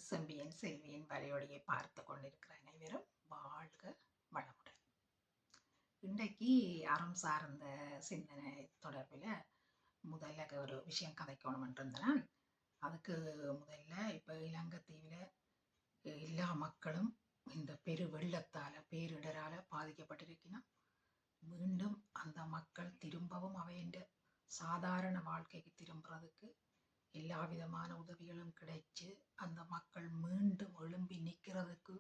செம்பியன் செல்வியின் வரையொலியை பார்த்து கொண்டிருக்கிற அனைவரும் வாழ்க வளமுடன். இன்றைக்கு அறம் சார்ந்த சிந்தனை தொடர்பில் முதல்ல ஒரு விஷயம் கதைக்கணும் இருந்தேன். அதுக்கு முதல்ல இப்போ இலங்கைத்தீவில் எல்லா மக்களும் இந்த பெரு வெள்ளத்தால் பேரிடரால் பாதிக்கப்பட்டிருக்கணும். மீண்டும் அந்த மக்கள் திரும்பவும் அவையின் சாதாரண வாழ்க்கைக்கு திரும்புறதுக்கு எல்லா விதமான உதவிகளும் கிடைச்சு அந்த மக்கள் மீண்டும் எழும்பி நிற்கிறதுக்கு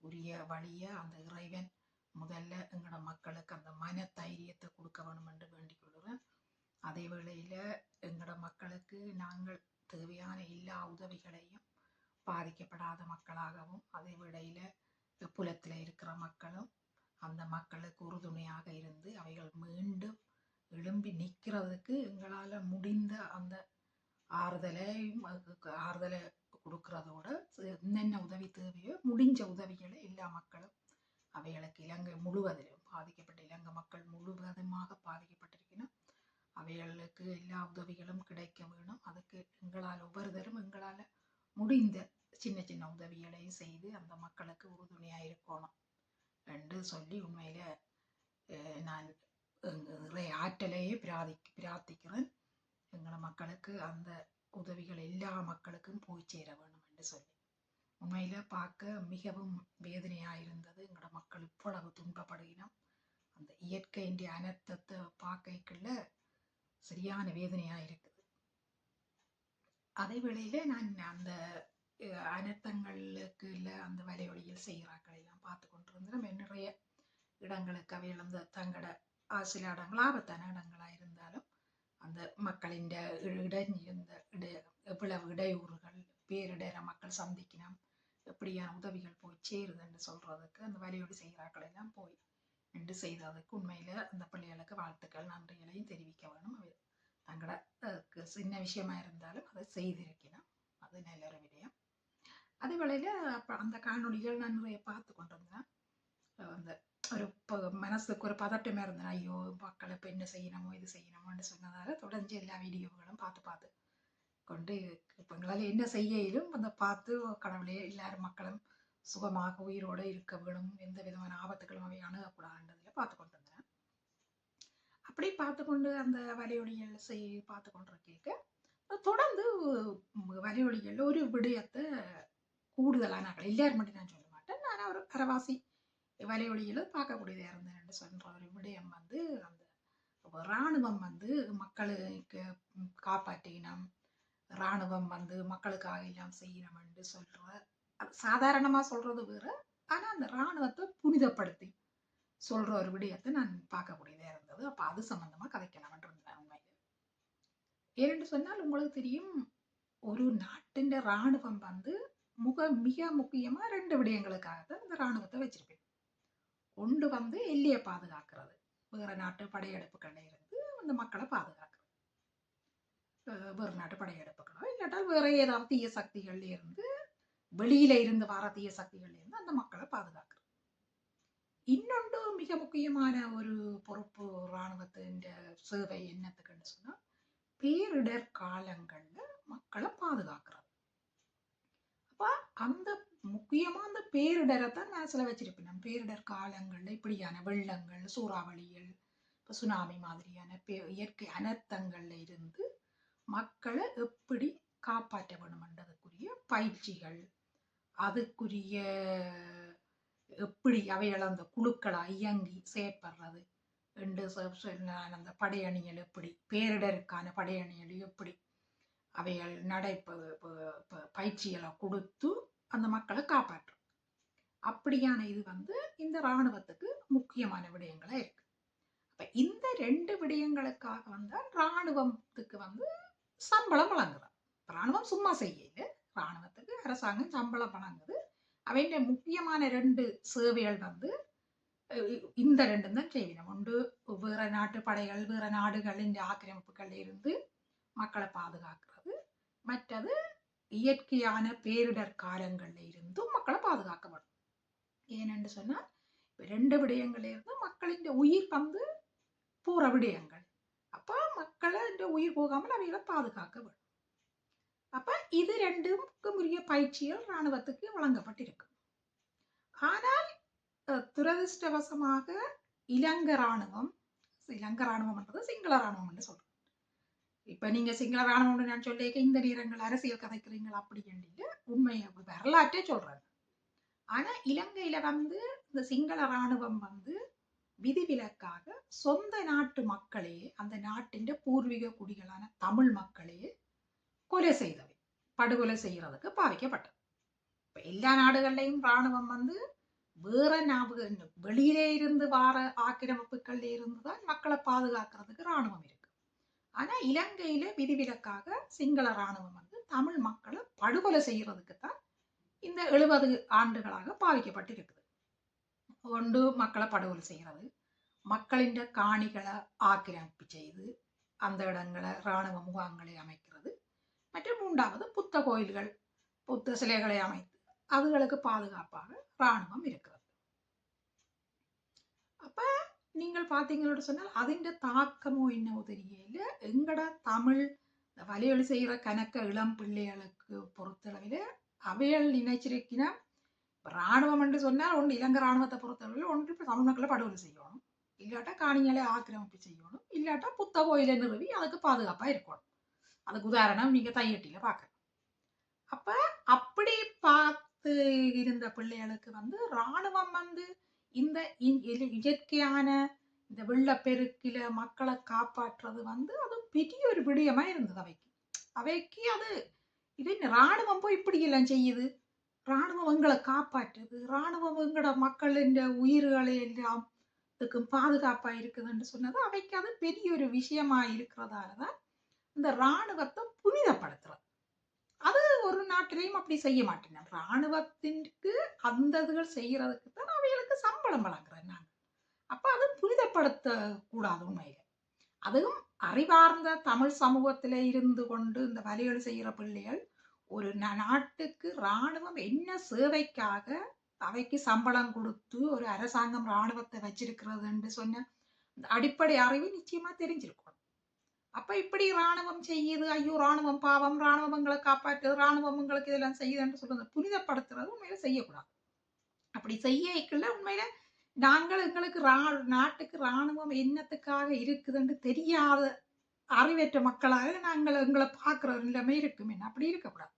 உரிய வழியை அந்த இறைவன் முதல்ல எங்களோட மக்களுக்கு அந்த மன தைரியத்தை கொடுக்க வேணும் என்று வேண்டிக் கொள்கிறேன். அதே வேளையில் எங்களோட மக்களுக்கு நாங்கள் தேவையான எல்லா உதவிகளையும் பாதிக்கப்படாத மக்களாகவும் அதே வேளையில் புலத்தில் இருக்கிற மக்களும் அந்த மக்களுக்கு உறுதுணையாக இருந்து அவைகள் மீண்டும் எழும்பி நிற்கிறதுக்கு எங்களால் முடிந்த அந்த ஆறுதலை கொடுக்கறதோட என்னென்ன உதவி தேவையோ முடிஞ்ச உதவிகளை எல்லா மக்களும் அவைகளுக்கு இலங்கை முழுவதிலும் பாதிக்கப்பட்ட இலங்கை மக்கள் முழுவதுமாக பாதிக்கப்பட்டிருக்கணும். அவைகளுக்கு எல்லா உதவிகளும் கிடைக்க வேணும். அதுக்கு எங்களால் ஒவ்வொருத்தரும் எங்களால் முடிந்த சின்ன சின்ன உதவிகளையும் செய்து அந்த மக்களுக்கு உறுதுணையாக இருக்கணும் என்று சொல்லி உண்மையில நான் ஆற்றலையே பிரார்த்திக்கிறேன். எங்களோட மக்களுக்கு அந்த உதவிகள் எல்லா மக்களுக்கும் போய் சேர வேணும் என்று சொல்லி உண்மையில பார்க்க மிகவும் வேதனையாக இருந்தது. எங்களோட மக்கள் இவ்வளவு துன்பப்படுகினோம். அந்த இயற்கையின் அனர்த்தத்தை பார்க்கக்குள்ள சரியான வேதனையாக இருக்குது. அதே வேளையில நான் அந்த அனர்த்தங்களுக்கு இல்லை அந்த வலையொலியில் செய்கிறாக்கள் எல்லாம் பார்த்து கொண்டிருந்தோம். நிறைய இடங்களுக்கு அவையில் அந்த தங்கட சில இடங்கள் ஆபத்தான இடங்களாக இருந்தாலும் அந்த மக்களின் எவ்வளவு இடையூறுகள் பேரிடர மக்கள் சந்திக்கணும் எப்படியான உதவிகள் போய் சேருதுன்னு சொல்றதுக்கு அந்த வலையொலி செய்கிறாக்கள் எல்லாம் போய் என்று செய்ததுக்கு உண்மையில அந்த பிள்ளைகளுக்கு வாழ்த்துக்கள் நன்றிகளையும் தெரிவிக்க வேணும். அவை தங்களோட சின்ன விஷயமா இருந்தாலும் அதை செய்திருக்கணும். அது நல்ல ஒரு விடயம். அதே வேளையில அந்த காணொலிகள் நான் நிறைய பார்த்து கொண்டிருந்தேன். அந்த ஒரு மனசுக்கு ஒரு பதட்டமாக இருந்தேன். ஐயோ மக்கள் இப்போ என்ன செய்யணுமோ இது செய்யணுமோன்னு சொன்னதால தொடர்ந்து எல்லா வீடியோகளும் பார்த்து கொண்டு இப்போ எங்களால் என்ன செய்யலும் அந்த பார்த்து கடவுளே எல்லாரும் மக்களும் சுகமாக உயிரோடு இருக்க வேணும், எந்த விதமான ஆபத்துகளும் அவை அணுகக்கூடாதுன்றதில் பார்த்து கொண்டு இருந்தேன். அப்படி பார்த்து கொண்டு அந்த வலையொலிகள் பார்த்து கொண்டிருக்க தொடர்ந்து வலையொலிகளில் ஒரு விடயத்தை கூடுதலான எல்லாரும் மட்டும் நான் சொல்ல மாட்டேன், நான் ஒரு அரைவாசி வலையொலியில் பார்க்கக்கூடியதாக இருந்தேன் சொல்கிற ஒரு விடயம் அந்த இராணுவம் மக்களுக்கு காப்பாற்றினோம், இராணுவம் மக்களுக்காக எல்லாம் செய்யணும் என்று சொல்கிற சாதாரணமாக சொல்கிறது வேறு. ஆனால் அந்த இராணுவத்தை புனிதப்படுத்தி சொல்கிற ஒரு விடயத்தை நான் பார்க்கக்கூடியதாக இருந்தது. அப்போ அது சம்மந்தமாக கதைக்கலாம் இருந்தேன் உண்மையில். ஏனென்று சொன்னால் உங்களுக்கு தெரியும், ஒரு நாட்டின் இராணுவம் மிக முக்கியமாக 2 விடயங்களுக்காகத்தான் இந்த இராணுவத்தை வச்சிருப்பேன். ஒன்று எல்லையை பாதுகாக்கிறது, வேறு நாட்டு படையெடுப்புகளில் இருந்து அந்த மக்களை பாதுகாக்கிறது, வேறு நாட்டு படையெடுப்புகளோ இல்லாட்டால் வேற ஏதாவது தீய சக்திகள்ல இருந்து வெளியில இருந்து வர தீய சக்திகள்ல இருந்து அந்த மக்களை பாதுகாக்கிறது. இன்னொன்று மிக முக்கியமான ஒரு பொறுப்பு இராணுவத்தின் சேவை என்னத்துக்குன்னு சொன்னா பேரிடர் காலங்கள்ல மக்களை பாதுகாக்கிறது. அப்ப அந்த முக்கியமா அந்த பேரிடரைத்தான் மனசுல வச்சிருப்பேன். பேரிடர் காலங்கள்ல இப்படியான வெள்ளங்கள், சூறாவளிகள், இப்போ சுனாமி மாதிரியான இயற்கை அனர்த்தங்கள்ல இருந்து மக்களை எப்படி காப்பாற்ற வேணும்ன்றதுக்குரிய பயிற்சிகள், அதுக்குரிய எப்படி அவைகள் அந்த குழுக்களை இயங்கி செயற்படுறது என்று அந்த படையணிகள் எப்படி பேரிடருக்கான படையணிகள் எப்படி அவைகள் பயிற்சிகளை கொடுத்து அந்த மக்களை காப்பாற்றும். அப்படியான இது இந்த இராணுவத்துக்கு முக்கியமான விடயங்களா இருக்கு. அப்ப இந்த 2 விடயங்களுக்காக வந்தால் இராணுவத்துக்கு சம்பளம் வழங்குறான். இராணுவம் சும்மா செய்யல, இராணுவத்துக்கு அரசாங்கம் சம்பளம் வழங்குது. அவைய முக்கியமான 2 சேவைகள் இந்த 2 தான் செய்யணும். ஒன்று வேற நாட்டு படைகள் வேற நாடுகளின் ஆக்கிரமிப்புகள் இருந்து மக்களை பாதுகாக்கிறது, மற்றது இயற்கையான பேரிடர் காலங்கள்ல இருந்தும் மக்களை பாதுகாக்க வேண்டும். ஏனென்று சொன்னால் 2 விடயங்கள்ல இருந்து மக்களின் உயிர் போற விடயங்கள். அப்ப மக்களை உயிர் போகாமல் அவைகளை பாதுகாக்க வேண்டும். அப்ப இது ரெண்டுக்கும் உரிய பயிற்சிகள் இராணுவத்துக்கு வழங்கப்பட்டிருக்கு. ஆனால் துரதிருஷ்டவசமாக இலங்கை ராணுவம் என்றது சிங்கள ராணுவம் என்று சொல்றோம். இப்ப நீங்க சிங்கள ராணுவம் நான் சொல்லியிருக்க இந்த நேரங்கள் அரசியல் கதைக்கிறீங்களா அப்படி இல்லை, உண்மையை வரலாற்றே சொல்றாங்க. ஆனா இலங்கையில இந்த சிங்கள ராணுவம் விதிவிலக்காக சொந்த நாட்டு மக்களே, அந்த நாட்டின் பூர்வீக குடிகளான தமிழ் மக்களே கொலை செய்தவை, படுகொலை செய்யறதுக்கு பாவிக்கப்பட்டது. இப்ப எல்லா நாடுகள்லையும் ராணுவம் வேற வெளியிலே இருந்து வார ஆக்கிரமிப்புகள்ல இருந்துதான் மக்களை பாதுகாக்கிறதுக்கு ராணுவம் இருக்கு. ஆனா இலங்கையில விதிவிலக்காக சிங்கள ராணுவம் தமிழ் மக்களை படுகொலை செய்யறதுக்கு தான் இந்த 70 ஆண்டுகளாக பாவிக்கப்பட்டிருக்குது. ஒன்று மக்களை படுகொலை செய்கிறது, மக்களின் காணிகளை ஆக்கிரமிப்பு செய்து அந்த இடங்களை இராணுவ முகாம்களை அமைக்கிறது, மற்றும் மூன்றாவது புத்த கோயில்கள் புத்த சிலைகளை அமைத்து அதுகளுக்கு பாதுகாப்பாக இராணுவம் இருக்கிறது. அப்ப நீங்கள் பார்த்தீங்கன்னு சொன்னால் அதிண்ட தாக்கமோ என்னவோ தெரியல, எங்கட தமிழ் வலியொலி செய்கிற கணக்க இளம் பிள்ளைகளுக்கு பொறுத்தளவில் அவைகள் நினைச்சிருக்கினா இராணுவம் என்று சொன்னால் ஒன்று இலங்கை இராணுவத்தை பொறுத்தளவில் ஒன்று இப்போ தமிழ் மக்களை படுகொலை செய்யணும், இல்லாட்டா காணிகளை ஆக்கிரமிப்பு செய்யணும், இல்லாட்டா புத்த கோயிலை நிறுவி அதுக்கு பாதுகாப்பா இருக்கணும். அதுக்கு உதாரணம் நீங்க தையட்டியில பார்க்க. அப்ப அப்படி பார்த்து இருந்த பிள்ளைகளுக்கு இராணுவம் இந்த இயற்கையான இந்த வெள்ளப்பெருக்கில மக்களை காப்பாற்றுறது அது பெரிய ஒரு விடயமா இருந்தது அவைக்கு அது இது இராணுவம் போய் இப்படி எல்லாம் செய்யுது, இராணுவம் எங்களை காப்பாற்றுது, இராணுவம் எங்களோட மக்களின் உயிர்களை எல்லாம் பாதுகாப்பா இருக்குதுன்னு சொன்னது அவைக்கு அது பெரிய ஒரு விஷயமா இருக்கிறதாலதான் இந்த இராணுவத்தை புனிதப்படுத்துறது. அது ஒரு நாட்டிலையும் அப்படி செய்ய மாட்டேன். இராணுவத்திற்கு அந்த இதுகள் செய்யறதுக்கு தான் அவைகளுக்கு சம்பளம் வழங்குறேன் நாங்க. அப்ப அது புனிதப்படுத்த கூடாது. உண்மையில அதுவும் அறிவார்ந்த தமிழ் சமூகத்தில இருந்து கொண்டு இந்த வலியொலி செய்கிற பிள்ளைகள் ஒரு நாட்டுக்கு இராணுவம் என்ன சேவைக்காக அவைக்கு சம்பளம் கொடுத்து ஒரு அரசாங்கம் இராணுவத்தை வச்சிருக்கிறது என்று சொன்ன அடிப்படை அறிவு நிச்சயமா தெரிஞ்சிருக்கும். அப்ப இப்படி இராணுவம் செய்யுது, ஐயோ இராணுவம் பாவம், இராணுவங்களை காப்பாற்றுது, இராணுவம் உங்களுக்கு இதெல்லாம் செய்யுதுன்னு சொல்றது புனிதப்படுத்துறது உண்மையில செய்யக்கூடாது. அப்படி செய்யக்குள்ள உண்மையில நாங்கள் எங்களுக்கு நாட்டுக்கு இராணுவம் என்னத்துக்காக இருக்குதுன்னு தெரியாத அறிவற்ற மக்களாக நாங்கள் எங்களை பார்க்கிற நிலைமை இருக்கும். என்ன அப்படி இருக்கக்கூடாது.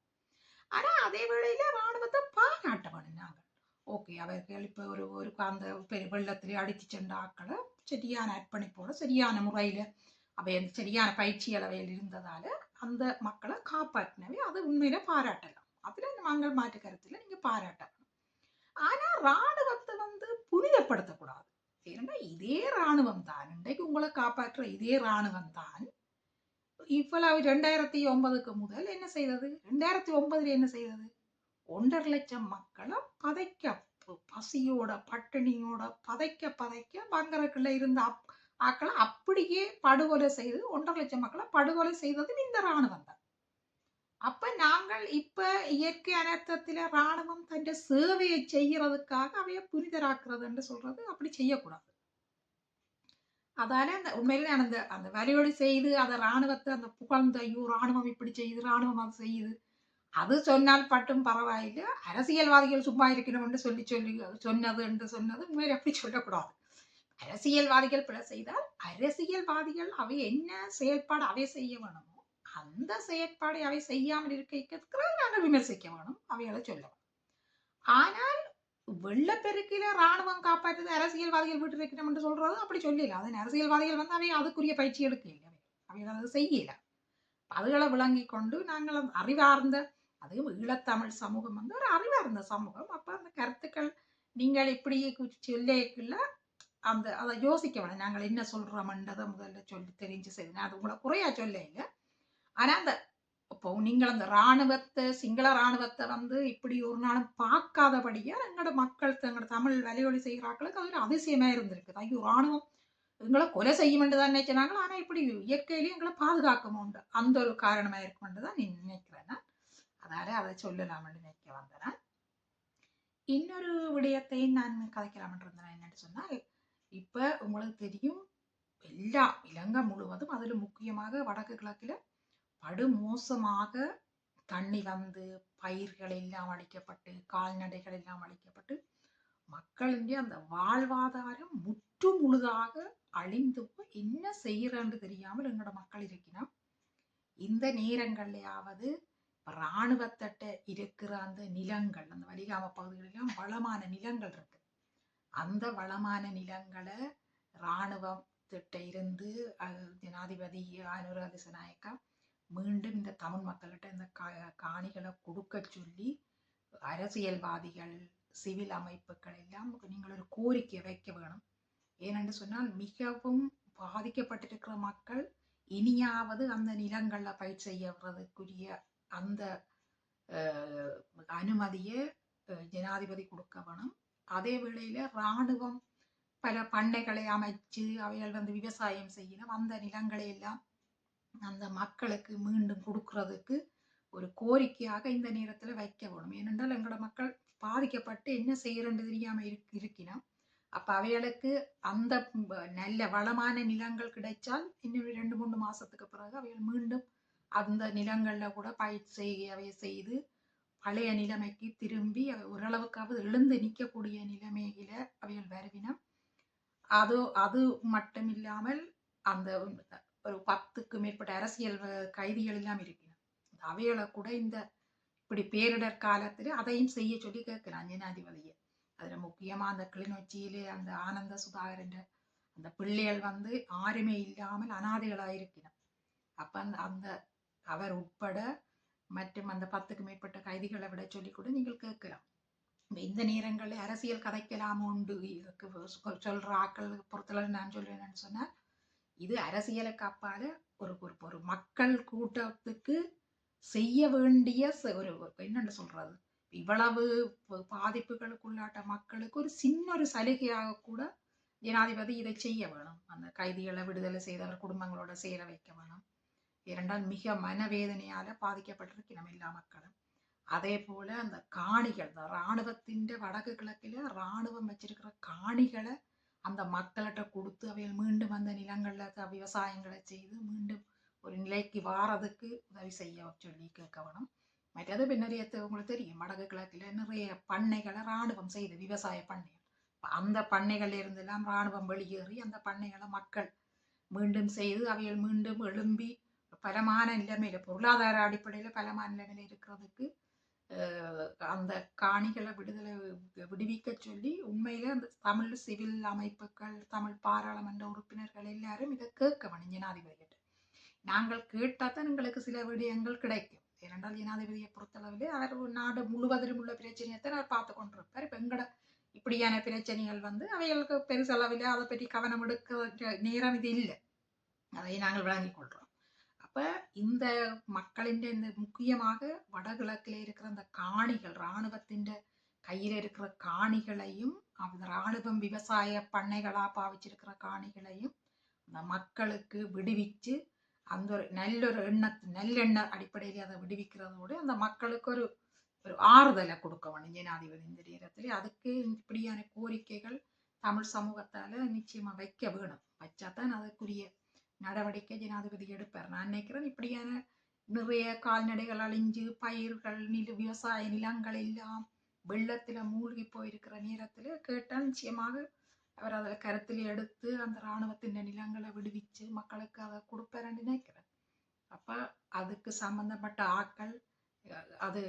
ஆனா அதே வேளையில இராணுவத்தை பாராட்ட வேணும் நாங்கள். ஓகே, அவர்கள் இப்ப ஒரு அந்த வெள்ளத்திலே அடித்து சென்ற ஆக்களை சரியான அர்ப்பணிப்போட சரியான முறையில அவை சரியான பயிற்சி அளவையில் இருந்ததால அந்த மக்களை காப்பாற்றினவே அது உண்மையில பாராட்டலாம். அதுல நாங்கள் மாற்று கருத்துல நீங்க பாராட்டலாம். ஆனா இராணுவத்தை புனிதப்படுத்தக்கூடாது. ஏன்னா இதே இராணுவம் தான் இன்றைக்கு உங்களை காப்பாற்ற இதே இராணுவம் தான் இவ்வளவு 2009 முதல் என்ன செய்தது, 2009 என்ன செய்தது, 1.5 லட்சம் மக்களை பசியோட பட்டினியோட பதைக்க பங்கரக்குள்ள இருந்த ஆக்களை அப்படியே படுகொலை செய்து 1.5 லட்சம் மக்களை படுகொலை செய்தது இந்த இராணுவம் தான். அப்ப நாங்கள் இப்ப இயற்கை அனர்த்தத்தில இராணுவம் தன் சேவையை செய்யறதுக்காக அவைய புனிதராக்குறது என்று சொல்றது அப்படி செய்யக்கூடாது. அதால அந்த உண்மையிலே அந்த வலியொலி செய்து அந்த இராணுவத்தை அந்த புகழ்ந்த ஐயோ இராணுவம் இப்படி செய்யுது, இராணுவம் அது செய்யுது, அது சொன்னால் பட்டும் பரவாயில்லை, அரசியல்வாதிகள் சும்மா இருக்கணும் என்று சொல்லி சொன்னது என்று சொன்னது உண்மையில அப்படி சொல்லக்கூடாது. அரசியல்வாதிகள் பிழை செய்தால் அரசியல்வாதிகள் அவை என்ன செயல்பாடு அவை செய்ய வேணுமோ அந்த செயற்பாடை அவை செய்யாமல் இருக்க நாங்கள் விமர்சிக்க வேணும், அவைகளை சொல்லணும். ஆனால் வெள்ளப்பெருக்கில இராணுவம் காப்பாற்றுது அரசியல்வாதிகள் வீட்டு இருக்கணும் என்று சொல்றது அப்படி சொல்லல. அதன் அரசியல்வாதிகள் அவை அதுக்குரிய பயிற்சி எடுக்க இல்லை, அவைகள் அதை செய்யல. அதுகளை விளங்கி கொண்டு நாங்கள் அறிவார்ந்த அதுவும் ஈழத்தமிழ் சமூகம் ஒரு அறிவார்ந்த சமூகம். அப்ப அந்த கருத்துக்கள் நீங்கள் இப்படி சொல்லிக்குள்ள அதை யோசிக்க வேணும், நாங்கள் என்ன சொல்றோம்ன்றதை முதல்ல சொல்லி தெரிஞ்சு செய்யணும். அது உங்களை குறையா சொல்ல இல்லை. ஆனா அந்த இப்போ நீங்கள் அந்த இராணுவத்தை சிங்கள இராணுவத்தை இப்படி ஒரு நாளும் பார்க்காதபடியா எங்களோட மக்கள் எங்களோட தமிழ் வலியொலி செய்கிறார்களுக்கு அது ஒரு அதிசயமா இருந்திருக்கு. ஐயோ இராணுவம் எங்களை கொலை செய்யும் தான் நினைச்சாங்க, ஆனா இப்படி இயற்கையிலேயே எங்களை பாதுகாக்கணும் அந்த ஒரு காரணமா இருக்கும் தான் நீ நினைக்கிறேன். அதால அதை சொல்லலாம் நினைக்க வந்தேன். இன்னொரு விடயத்தையும் நான் கதைக்கலாம் இருந்தேன். என்னன்னு சொன்னால் இப்ப உங்களுக்கு தெரியும் இலங்கை முழுவதும் அதுல முக்கியமாக வடக்கு கிழக்குல படுமோசமாக தண்ணி வந்து பயிர்கள் எல்லாம் அழிக்கப்பட்டு கால்நடைகள் எல்லாம் அழிக்கப்பட்டு மக்களின் அந்த வாழ்வாதாரம் முற்று முழுதாக அழிந்து போய் என்ன செய்யறன்னு தெரியாமல் எங்களோட மக்கள் இருக்கிறோம். இந்த நேரங்கள்லயாவது இராணுவத்தட்ட இருக்கிற அந்த நிலங்கள், அந்த வலிகாம பகுதிகளெல்லாம் வளமான நிலங்கள் இருக்கு. அந்த வளமான நிலங்களை இராணுவத்திட்ட இருந்து ஜனாதிபதி அனுர திசாநாயக்கா மீண்டும் இந்த தமிழ் மக்கள்கிட்ட இந்த காணிகளை கொடுக்க சொல்லி அரசியல்வாதிகள் சிவில் அமைப்புகள் எல்லாம் நீங்கள் ஒரு கோரிக்கை வைக்க வேணும். ஏனென்று சொன்னால் மிகவும் பாதிக்கப்பட்டிருக்கிற மக்கள் இனியாவது அந்த நிலங்கள்ல பயிர் செய்யறதுக்குரிய அந்த அனுமதியை ஜனாதிபதி கொடுக்க வேணும். அதே வேளையில இராணுவம் பல பண்ணைகளை அமைச்சு அவைகள் வந்து விவசாயம் செய்யணும். அந்த நிலங்களை எல்லாம் அந்த மக்களுக்கு மீண்டும் கொடுக்கறதுக்கு ஒரு கோரிக்கையாக இந்த நேரத்துல வைக்க வேணும். ஏனென்றால் எங்களோட மக்கள் பாதிக்கப்பட்டு என்ன செய்யறன்னு தெரியாம இருக்கணும். அப்ப அவைகளுக்கு அந்த நல்ல வளமான நிலங்கள் கிடைச்சால் இன்னும் 2-3 மாசத்துக்கு பிறகு அவைகள் மீண்டும் அந்த நிலங்கள்ல கூட பயிர் செய்து பழைய நிலைமைக்கு திரும்பி ஓரளவுக்காவது எழுந்து நிற்கக்கூடிய நிலைமையில அவைகள் வருவினம். அது மட்டும் இல்லாமல் அந்த ஒரு 10க்கு மேற்பட்ட அரசியல் கைதிகள் எல்லாம் இருக்கிறார். அவைகளை கூட இந்த இப்படி பேரிடர் காலத்துல அதையும் செய்ய சொல்லி கேட்கிறான் ஜனாதிபதியை. அதுல முக்கியமா அந்த கிளிநொச்சியிலே அந்த ஆனந்த சுதாகரன் அந்த பிள்ளைகள் வந்து யாருமே இல்லாமல் அனாதைகளாயிருக்கிறார். அப்ப அந்த அவர் உட்பட மற்றும் அந்த 10க்கு மேற்பட்ட கைதிகளை விட சொல்லி கூட நீங்கள் கேட்கலாம். இந்த நேரங்களில் அரசியல் கதைக்கலாம் உண்டு சொல்ற ஆக்கள் பொறுத்தளவு நான் சொல்றேன்னு சொன்னா, இது அரசியலுக்கு அப்பால ஒரு மக்கள் கூட்டத்துக்கு செய்ய வேண்டிய ஒரு என்னன்னு சொல்றது, இவ்வளவு பாதிப்புகளுக்குள்ளாட்ட மக்களுக்கு ஒரு சின்ன ஒரு சலுகையாக கூட ஜனாதிபதி இதை செய்ய வேணும். அந்த கைதிகளை விடுதலை செய்தவர் குடும்பங்களோட சேர வைக்க வேணும். இரண்டால் மிக மனவேதனையால பாதிக்கப்பட்டிருக்கிறோம் எல்லா மக்களும். அதே போல அந்த காணிகள், இராணுவத்தின் வடக்கு கிழக்கில இராணுவம் வச்சிருக்கிற காணிகளை அந்த மக்கள்கிட்ட கொடுத்து அவைகள் மீண்டும் அந்த நிலங்கள்ல விவசாயங்களை செய்து மீண்டும் ஒரு நிலைக்கு வாரதுக்கு உதவி செய்ய சொல்லி கேட்க வேணும். மற்றது பின்னறியத்தை உங்களுக்கு தெரியும், வடக்கு கிழக்கில நிறைய பண்ணைகளை இராணுவம் செய்து விவசாய பண்ணைகள். அந்த பண்ணைகள்ல இருந்து எல்லாம் இராணுவம் வெளியேறி அந்த பண்ணைகளை மக்கள் மீண்டும் செய்து அவைகள் மீண்டும் எழும்பி பலமான நிலைமையில பொருளாதார அடிப்படையில பலமான நிலைமையில இருக்கிறதுக்கு அந்த காணிகளை விடுவிக்க சொல்லி உண்மையில அந்த தமிழ் சிவில் அமைப்புகள், தமிழ் பாராளுமன்ற உறுப்பினர்கள் எல்லாரும் இதை கேட்க வேணும் ஜனாதிபதியிட்ட. நாங்கள் கேட்டாதான் எங்களுக்கு சில விடயங்கள் கிடைக்கும். ஏனென்றால் ஜனாதிபதியை பொறுத்தளவில் அவர் நாடு முழுவதிலும் உள்ள பிரச்சனையைத்தான் அவர் பார்த்து கொண்டிருப்பார். இப்ப எங்கட இப்படியான பிரச்சனைகள் வந்து அவைகளுக்கு பெருசளவில் அதை பற்றி கவனம் எடுக்க நேரம் இது இல்லை. அதை நாங்கள் விளங்கிக் கொள்றோம். அப்ப இந்த மக்களின் இந்த முக்கியமாக வடகிழக்கில் இருக்கிற அந்த காணிகள், இராணுவத்தின் கையில இருக்கிற காணிகளையும் அந்த இராணுவம் விவசாய பண்ணைகளா பாவிச்சிருக்கிற காணிகளையும் அந்த மக்களுக்கு விடுவிச்சு அந்த ஒரு நல்லெண்ண அடிப்படையில அதை விடுவிக்கிறதோடு அந்த மக்களுக்கு ஒரு ஆறுதலை கொடுக்க வேணும் ஜனாதிபதி இந்த நேரத்தில். அதுக்கு இப்படியான கோரிக்கைகள் தமிழ் சமூகத்தால நிச்சயமா வைக்க வேணும். வச்சாதான் அதுக்குரிய நடவடிக்கை ஜனாதிபதி எடுப்பார். நான் நினைக்கிறேன் இப்படியான நிறைய கால்நடைகள் அழிஞ்சு பயிர்கள் விவசாய நிலங்கள் எல்லாம் வெள்ளத்துல மூழ்கி போயிருக்கிற நேரத்துல கேட்டால் நிச்சயமாக அவர் அதை கருத்தில் எடுத்து அந்த இராணுவத்தின் நிலங்களை விடுவிச்சு மக்களுக்கு அதை கொடுப்பாருன்னு நினைக்கிறேன். அப்ப அதுக்கு சம்பந்தப்பட்ட ஆட்கள் அது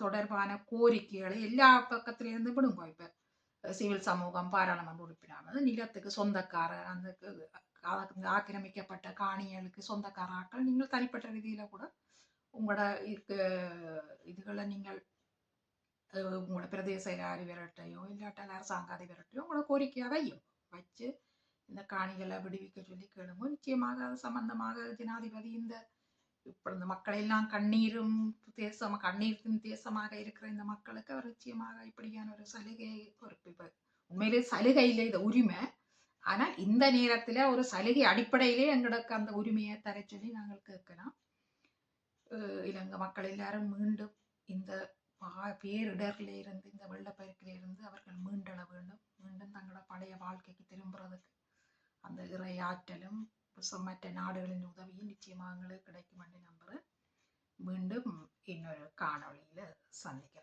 தொடர்பான கோரிக்கைகளை எல்லா பக்கத்திலிருந்து விடுங்க. இப்ப சிவில் சமூகம், பாராளுமன்ற உறுப்பினர், நிலத்துக்கு சொந்தக்காரர், அந்த ஆக்கிரமிக்கப்பட்ட காணிகளுக்கு சொந்தக்காராக்கள், நீங்கள் தனிப்பட்ட ரீதியில கூட உங்களோட இதுகளை நீங்கள் உங்களோட பிரதேச அதிபர்கிட்டையோ இல்லாட்டால் அரசாங்க அதிபர்கிட்டையோ உங்களோட கோரிக்கையாவையும் வச்சு இந்த காணிகளை விடுவிக்க சொல்லி கேளுங்க. நிச்சயமாக அது சம்பந்தமாக ஜனாதிபதி இப்ப இந்த மக்களை எல்லாம் கண்ணீரின் தேசமாக இருக்கிற இந்த மக்களுக்கு அவர் நிச்சயமாக இப்படியான ஒரு சலுகை உண்மையிலே சலுகை இல்லை, இது உரிமை. ஆனா இந்த நேரத்துல ஒரு சலுகை அடிப்படையிலே எங்களுக்கு அந்த உரிமையை தர சொல்லி நாங்கள் கேட்கலாம். இலங்கை மக்கள் எல்லாரும் மீண்டும் இந்த பேரிடர்ல இருந்து, இந்த வெள்ளப்பெருக்கில இருந்து அவர்கள் மீண்டெழ வேண்டும். மீண்டும் தங்களோட பழைய வாழ்க்கைக்கு திரும்புறதுக்கு அந்த இறை ஆற்றலும் மற்ற நாடுகளின் உதவியும் நிச்சயமாக எங்களுக்கு கிடைக்கும் என்று நம்புறேன். மீண்டும் இன்னொரு காணொளியில் சந்திக்கிறேன்.